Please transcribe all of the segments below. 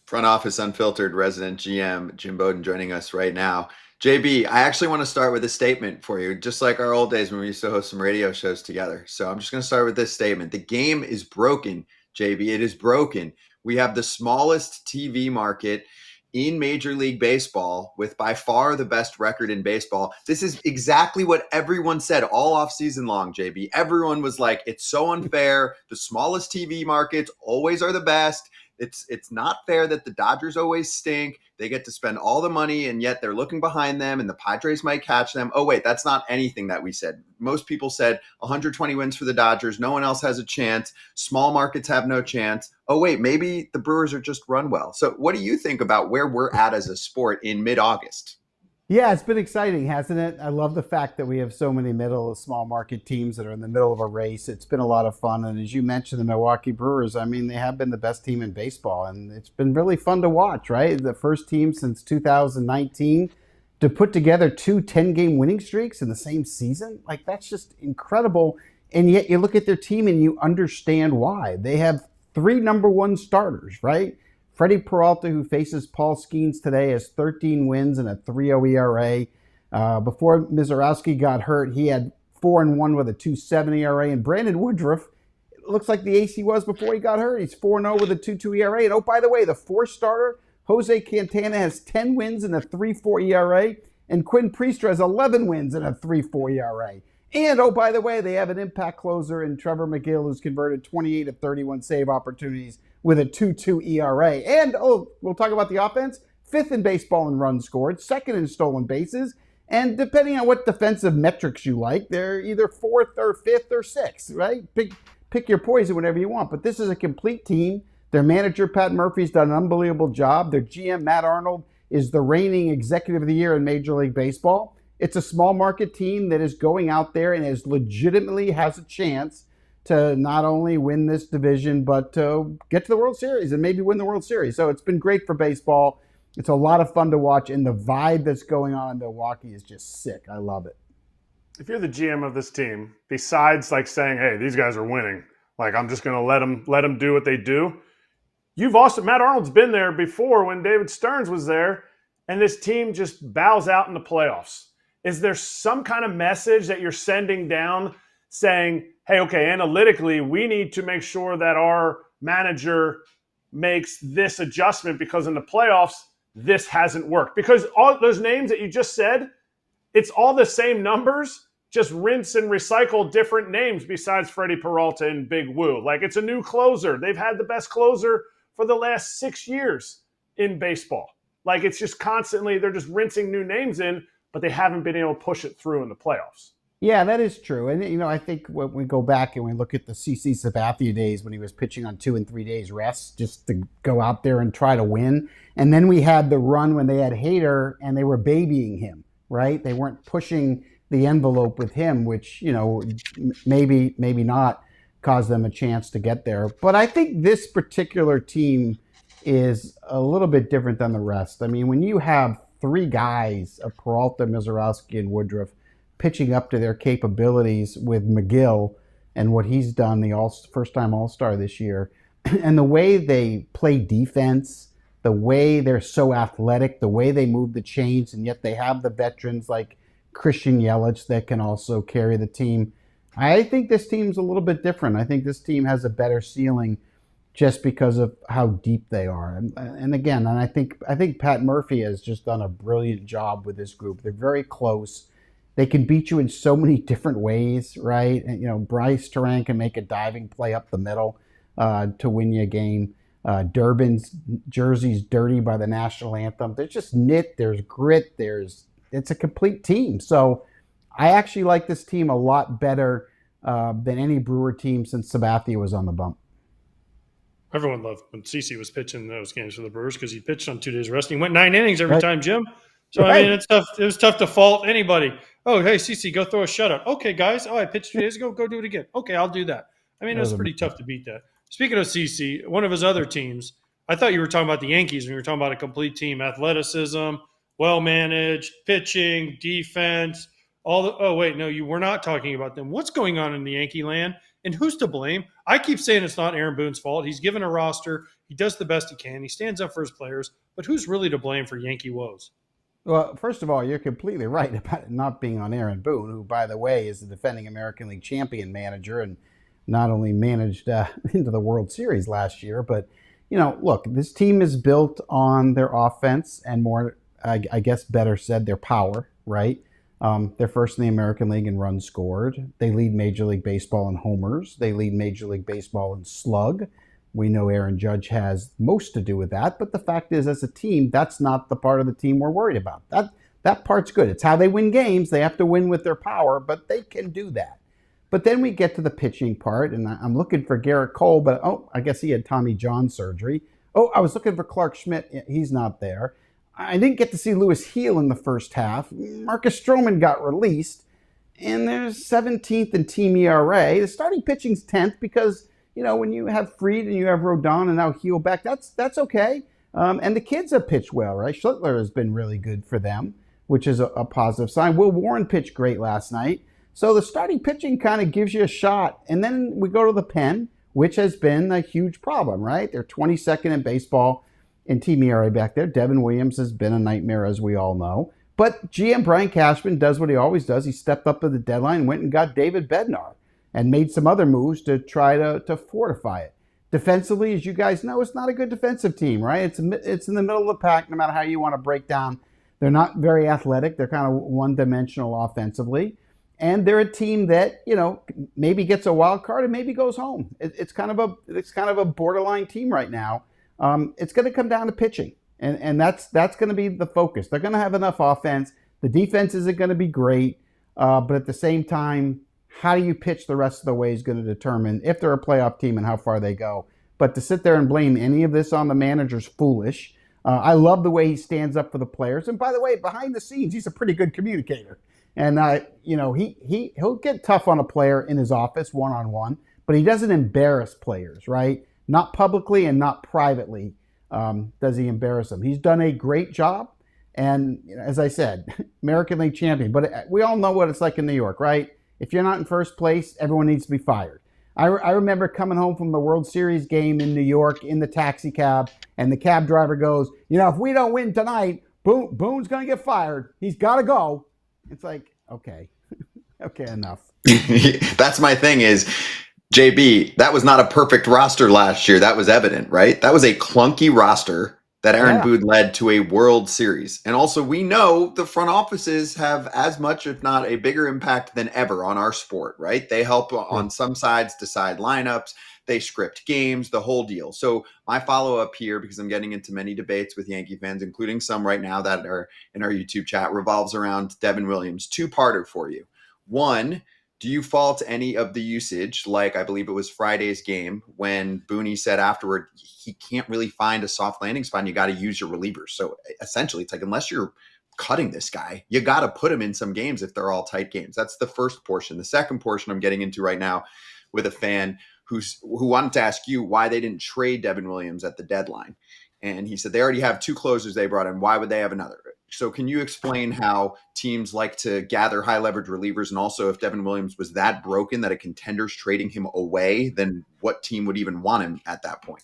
Front Office Unfiltered resident GM Jim Bowden joining us right now. JB, I actually want to start with a statement for you, just like our old days when we used to host some radio shows together. So I'm just going to start with this statement. The game is broken, JB. It is broken. We have the smallest TV market in Major League Baseball with by far the best record in baseball. This is exactly what everyone said all off season long, JB. Everyone was like, it's so unfair. The smallest TV markets always are the best. It's not fair that the Dodgers always stink. They get to spend all the money, and yet they're looking behind them, and the Padres might catch them. Oh, wait, that's not anything that we said. Most people said 120 wins for the Dodgers. No one else has a chance. Small markets have no chance. Oh, wait, maybe the Brewers are just run well. So what do you think about where we're at as a sport in mid-August? Yeah, it's been exciting, hasn't it? I love the fact that we have so many middle of small market teams that are in the middle of a race. It's been a lot of fun. And as you mentioned, the Milwaukee Brewers, I mean, they have been the best team in baseball. And it's been really fun to watch, right? The first team since 2019 to put together two 10-game winning streaks in the same season. Like, that's just incredible. And yet you look at their team and you understand why. They have three number one starters, right? Freddie Peralta, who faces Paul Skeens today, has 13 wins and a 3.0 ERA. Before Mizorowski got hurt, he had 4-1 with a 2.7 ERA. And Brandon Woodruff, it looks like the AC was before he got hurt. He's 4-0 with a 2.2 ERA. And oh, by the way, the fourth starter, Jose Quintana, has 10 wins and a 3.4 ERA. And Quinn Priester has 11 wins and a 3.4 ERA. And, oh, by the way, they have an impact closer in Trevor McGill, who's converted 28 of 31 save opportunities with a 2.2 ERA. And, oh, we'll talk about the offense. Fifth in baseball in runs scored, second in stolen bases. And depending on what defensive metrics you like, they're either fourth or fifth or sixth, right? Pick your poison whenever you want. But this is a complete team. Their manager, Pat Murphy's done an unbelievable job. Their GM, Matt Arnold, is the reigning executive of the year in Major League Baseball. It's a small market team that is going out there and is legitimately has a chance to not only win this division, but to get to the World Series and maybe win the World Series. So it's been great for baseball. It's a lot of fun to watch, and the vibe that's going on in Milwaukee is just sick. I love it. If you're the GM of this team, besides like saying, hey, these guys are winning, like I'm just going to let them do what they do, you've also, Matt Arnold's been there before when David Stearns was there, and this team just bows out in the playoffs. Is there some kind of message that you're sending down saying, hey, okay, analytically, we need to make sure that our manager makes this adjustment because in the playoffs, this hasn't worked? Because all those names that you just said, it's all the same numbers, just rinse and recycle different names besides Freddie Peralta and Big Woo. Like, it's a new closer. They've had the best closer for the last 6 years in baseball. Like, it's just constantly, they're just rinsing new names in, but they haven't been able to push it through in the playoffs. Yeah, that is true. And, I think when we go back and we look at the CC Sabathia days when he was pitching on 2 and 3 days rest just to go out there and try to win. And then we had the run when they had Hader and they were babying him, right? They weren't pushing the envelope with him, which, maybe not caused them a chance to get there. But I think this particular team is a little bit different than the rest. I mean, when you have three guys, Peralta, Mizorowski, and Woodruff, pitching up to their capabilities with McGill and what he's done, the first-time All-Star this year, and the way they play defense, the way they're so athletic, the way they move the chains, and yet they have the veterans like Christian Yelich that can also carry the team. I think this team's a little bit different. I think this team has a better ceiling just because of how deep they are. And again, I think Pat Murphy has just done a brilliant job with this group. They're very close. They can beat you in so many different ways, right? And, Bryce Turan can make a diving play up the middle to win you a game. Durbin's jersey's dirty by the national anthem. There's just there's grit, it's a complete team. So I actually like this team a lot better than any Brewer team since Sabathia was on the bump. Everyone loved when CeCe was pitching those games for the Brewers because he pitched on 2 days rest. And he went 9 innings every time, Jim. So, right. I mean, it's tough. It was tough to fault anybody. Oh, hey, CeCe, go throw a shutout. Okay, guys. Oh, I pitched 2 days ago. Go do it again. Okay, I'll do that. I mean, it was pretty tough to beat that. Speaking of CeCe, one of his other teams, I thought you were talking about the Yankees when you were talking about a complete team, athleticism, well-managed, pitching, defense, oh, wait, no, you were not talking about them. What's going on in the Yankee land? And who's to blame? I keep saying it's not Aaron Boone's fault. He's given a roster. He does the best he can. He stands up for his players. But who's really to blame for Yankee woes? Well, first of all, you're completely right about it not being on Aaron Boone, who, by the way, is the defending American League champion manager and not only managed into the World Series last year, but, look, this team is built on their offense and more, I guess better said, their power, right? They're first in the American League in runs scored. They lead Major League Baseball in homers. They lead Major League Baseball in slug. We know Aaron Judge has most to do with that, but the fact is, as a team, that's not the part of the team we're worried about. That part's good. It's how they win games. They have to win with their power, but they can do that. But then we get to the pitching part, and I'm looking for Garrett Cole, but I guess he had Tommy John surgery. I was looking for Clark Schmidt. He's not there. I didn't get to see Lewis Heel in the first half. Marcus Stroman got released, and there's 17th in team ERA. The starting pitching's 10th because when you have Fried and you have Rodon and now Heel back, that's okay. And the kids have pitched well, right? Schlittler has been really good for them, which is a positive sign. Will Warren pitched great last night. So the starting pitching kind of gives you a shot. And then we go to the pen, which has been a huge problem, right? They're 22nd in baseball in team ERA back there. Devin Williams has been a nightmare, as we all know. But GM Brian Cashman does what he always does. He stepped up at the deadline, went and got David Bednar, and made some other moves to try to fortify it. Defensively, as you guys know, it's not a good defensive team, right? It's in the middle of the pack, no matter how you want to break down. They're not very athletic. They're kind of one-dimensional offensively. And they're a team that, maybe gets a wild card and maybe goes home. It's kind of a borderline team right now. It's going to come down to pitching. And that's going to be the focus. They're going to have enough offense. The defense isn't going to be great. But at the same time, how do you pitch the rest of the way is going to determine if they're a playoff team and how far they go. But to sit there and blame any of this on the manager's foolish. I love the way he stands up for the players. And by the way, behind the scenes, he's a pretty good communicator. And, he'll get tough on a player in his office one-on-one, but he doesn't embarrass players, right? Not publicly and not privately does he embarrass them. He's done a great job. And as I said, American League champion. But we all know what it's like in New York, right? If you're not in first place, everyone needs to be fired. I remember coming home from the World Series game in New York in the taxi cab, and the cab driver goes, if we don't win tonight, Boone's going to get fired. He's got to go. It's like, okay, enough. That's my thing is, JB, that was not a perfect roster last year. That was evident, right? That was a clunky roster that Aaron Boone led to a World Series. And also, we know the front offices have as much, if not a bigger impact than ever on our sport, right? They help on some sides decide lineups. They script games, the whole deal. So my follow-up here, because I'm getting into many debates with Yankee fans, including some right now that are in our YouTube chat, revolves around Devin Williams. Two-parter for you. One, do you fault any of the usage, like I believe it was Friday's game, when Booney said afterward, he can't really find a soft landing spot and you got to use your relievers. So essentially, it's like, unless you're cutting this guy, you got to put him in some games if they're all tight games. That's the first portion. The second portion I'm getting into right now with a fan who wanted to ask you why they didn't trade Devin Williams at the deadline. And he said they already have two closers they brought in. Why would they have another? So can you explain how teams like to gather high leverage relievers? And also, if Devin Williams was that broken that a contender's trading him away, then what team would even want him at that point?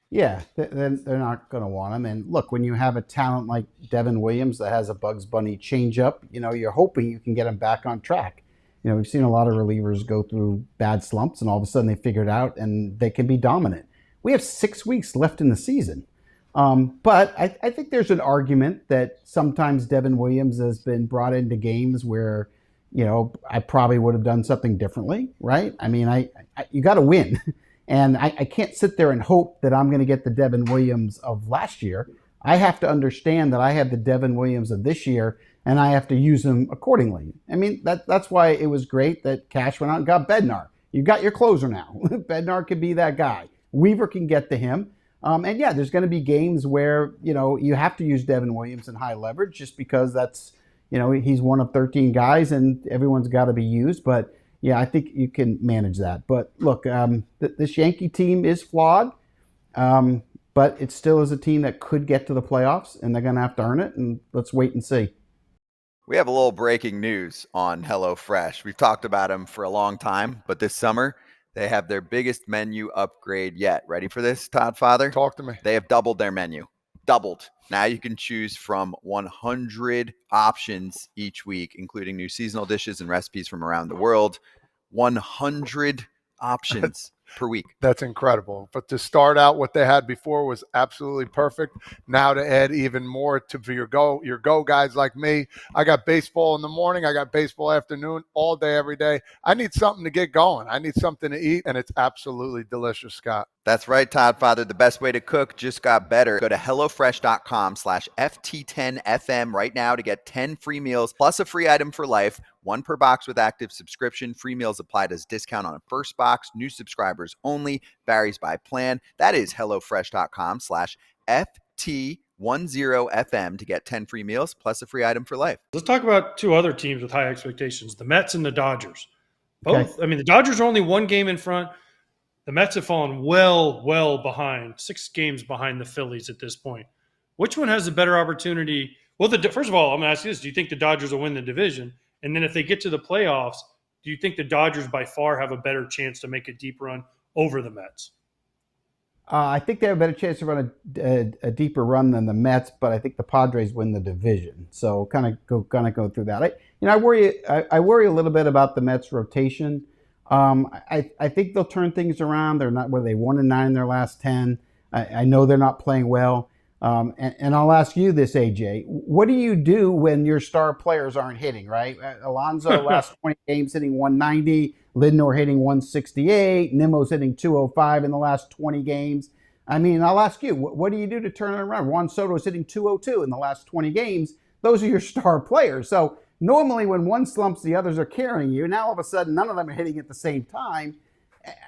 Yeah, then they're not going to want him. And look, when you have a talent like Devin Williams that has a Bugs Bunny changeup, you're hoping you can get him back on track. We've seen a lot of relievers go through bad slumps and all of a sudden they figure it out and they can be dominant. We have 6 weeks left in the season. But I think there's an argument that sometimes Devin Williams has been brought into games where, I probably would have done something differently, right? I mean, you got to win. And I can't sit there and hope that I'm going to get the Devin Williams of last year. I have to understand that I have the Devin Williams of this year, and I have to use him accordingly. I mean, that's why it was great that Cash went out and got Bednar. You got your closer now. Bednar could be that guy. Weaver can get to him. And yeah, there's going to be games where, you have to use Devin Williams in high leverage just because that's, he's one of 13 guys and everyone's got to be used. But yeah, I think you can manage that. But look, this Yankee team is flawed, but it still is a team that could get to the playoffs and they're going to have to earn it. And let's wait and see. We have a little breaking news on HelloFresh. We've talked about them for a long time, but this summer, They have their biggest menu upgrade yet. Ready for this, Todd Father? Talk to me. They have doubled their menu. Doubled. Now you can choose from 100 options each week, including new seasonal dishes and recipes from around the world. 100 options per week. That's incredible. But to start out, what they had before was absolutely perfect. Now to add even more to your go guys like me. I got baseball in the morning. I got baseball afternoon, all day, every day. I need something to get going. I need something to eat, and it's absolutely delicious, Scott. That's right, Todd Father. The best way to cook just got better. Go to HelloFresh.com/FT10FM right now to get 10 free meals plus a free item for life. 1 per box with active subscription. Free meals applied as discount on a first box. New subscribers only. Varies by plan. That is HelloFresh.com/FT10FM to get 10 free meals plus a free item for life. Let's talk about 2 other teams with high expectations, the Mets and the Dodgers. Both. Okay. I mean, the Dodgers are only 1 game in front. The Mets have fallen well behind, 6 games behind the Phillies at this point. Which one has the better opportunity? Well, first of all, I'm going to ask you this. Do you think the Dodgers will win the division? And then if they get to the playoffs, do you think the Dodgers by far have a better chance to make a deep run over the Mets? I think they have a better chance to run a deeper run than the Mets, but I think the Padres win the division. So kind of go through that. I worry a little bit about the Mets rotation. I think they'll turn things around. They're not, they 1-9 in their last 10. I know they're not playing well. And I'll ask you this, AJ. What do you do when your star players aren't hitting, right? Alonso last 20 games hitting 190, Lindor hitting 168, Nimmo's hitting 205 in the last 20 games. I mean, I'll ask you, what do you do to turn it around? Juan Soto's hitting 202 in the last 20 games. Those are your star players. So normally when one slumps, the others are carrying you. Now all of a sudden, none of them are hitting at the same time.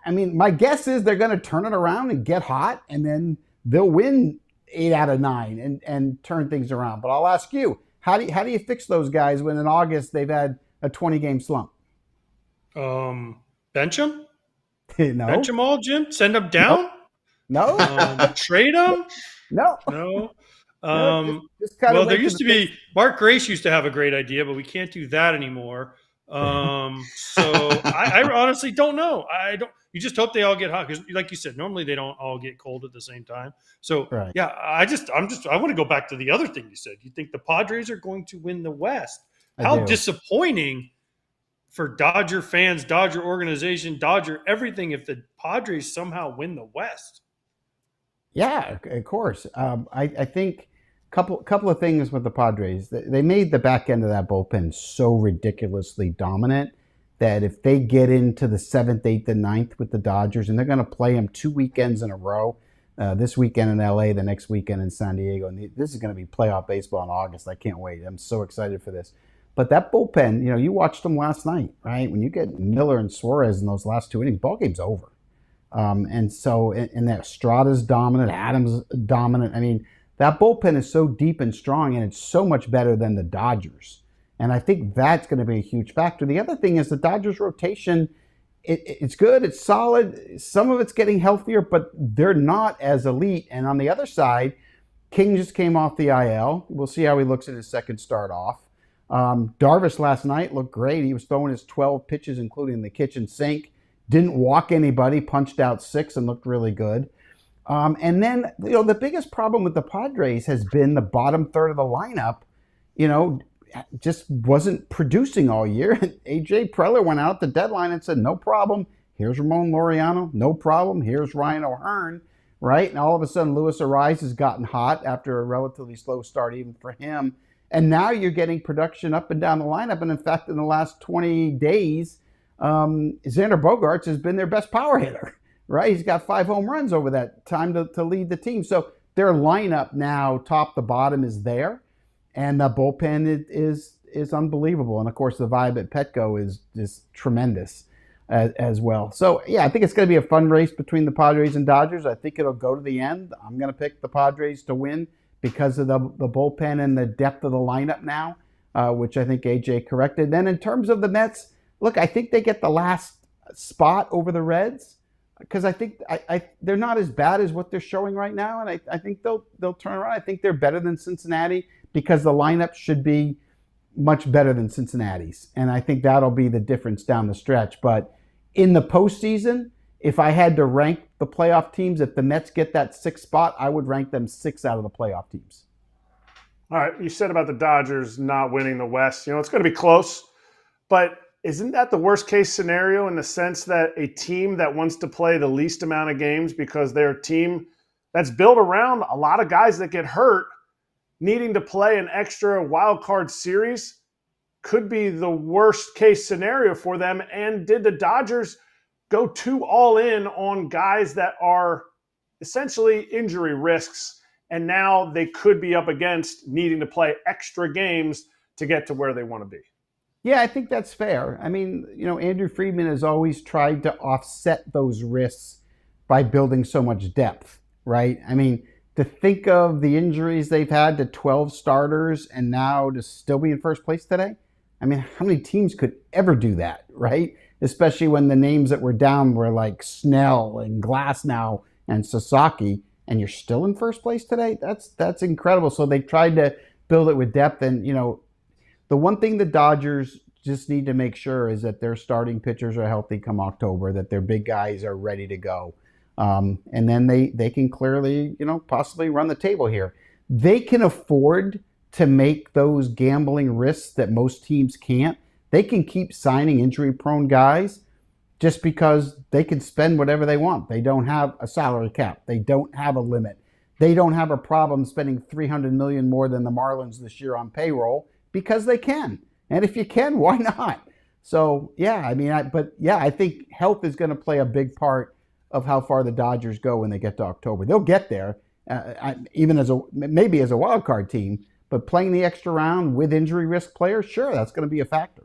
I mean, my guess is they're going to turn it around and get hot, and then they'll win 8 out of 9 and turn things around. But I'll ask you, how do you fix those guys when in August they've had a 20-game slump? Bench them? No. Bench them all, Jim? Send them down? No. Trade them? No. No. Just kind of there used to be Mark Grace used to have a great idea, but we can't do that anymore. So I honestly don't know. I don't. You just hope they all get hot because, like you said, normally they don't all get cold at the same time. So Right. yeah, I want to go back to the other thing you said. You think the Padres are going to win the West? How disappointing for Dodger fans, Dodger organization, Dodger everything if the Padres somehow win the West. Yeah, of course. I think couple of things with the Padres. They made the back end of that bullpen so ridiculously dominant that if they get into the 7th, 8th, and 9th with the Dodgers, and they're going to play them 2 weekends in a row, this weekend in LA, the next weekend in San Diego, and this is going to be playoff baseball in August. I can't wait. I'm so excited for this. But that bullpen, you watched them last night, right? When you get Miller and Suarez in those last 2 innings, ball game's over. And that Estrada's dominant, Adams dominant. I mean, that bullpen is so deep and strong, and it's so much better than the Dodgers. And I think that's going to be a huge factor. The other thing is the Dodgers rotation, it's good, it's solid. Some of it's getting healthier, but they're not as elite. And on the other side, King just came off the IL. We'll see how he looks in his second start off. Darvish last night looked great. He was throwing his 12 pitches, including the kitchen sink. Didn't walk anybody, punched out 6 and looked really good. And then, the biggest problem with the Padres has been the bottom third of the lineup, just wasn't producing all year. And AJ Preller went out at the deadline and said, no problem. Here's Ramon Laureano. No problem. Here's Ryan O'Hearn, right? And all of a sudden, Luis Ariz has gotten hot after a relatively slow start even for him. And now you're getting production up and down the lineup. And in fact, in the last 20 days, Xander Bogaerts has been their best power hitter. Right, he's got 5 home runs over that time to lead the team. So their lineup now, top to bottom, is there, and the bullpen is unbelievable. And of course, the vibe at Petco is tremendous as well. So yeah, I think it's going to be a fun race between the Padres and Dodgers. I think it'll go to the end. I'm going to pick the Padres to win because of the bullpen and the depth of the lineup now, which I think AJ corrected. Then in terms of the Mets, look, I think they get the last spot over the Reds. Because I think they're not as bad as what they're showing right now, and I think they'll turn around. I think they're better than Cincinnati because the lineup should be much better than Cincinnati's, and I think that'll be the difference down the stretch. But in the postseason, if I had to rank the playoff teams, if the Mets get that 6th spot, I would rank them 6 out of the playoff teams. All right, you said about the Dodgers not winning the West. It's going to be close, but isn't that the worst case scenario in the sense that a team that wants to play the least amount of games because they're a team that's built around a lot of guys that get hurt, needing to play an extra wild card series could be the worst case scenario for them? And did the Dodgers go too all in on guys that are essentially injury risks, and now they could be up against needing to play extra games to get to where they want to be? Yeah, I think that's fair. I mean, Andrew Friedman has always tried to offset those risks by building so much depth, right? I mean, to think of the injuries they've had to 12 starters and now to still be in first place today. I mean, how many teams could ever do that, right? Especially when the names that were down were like Snell and Glasnow and Sasaki, and you're still in first place today? That's incredible. So they tried to build it with depth. And, the one thing the Dodgers just need to make sure is that their starting pitchers are healthy come October, that their big guys are ready to go. And then they can clearly, possibly run the table here. They can afford to make those gambling risks that most teams can't. They can keep signing injury-prone guys just because they can spend whatever they want. They don't have a salary cap. They don't have a limit. They don't have a problem spending $300 million more than the Marlins this year on payroll because they can. And if you can, why not? So, yeah, I think health is going to play a big part of how far the Dodgers go when they get to October. They'll get there, even maybe as a wild card team, but playing the extra round with injury risk players, sure, that's going to be a factor.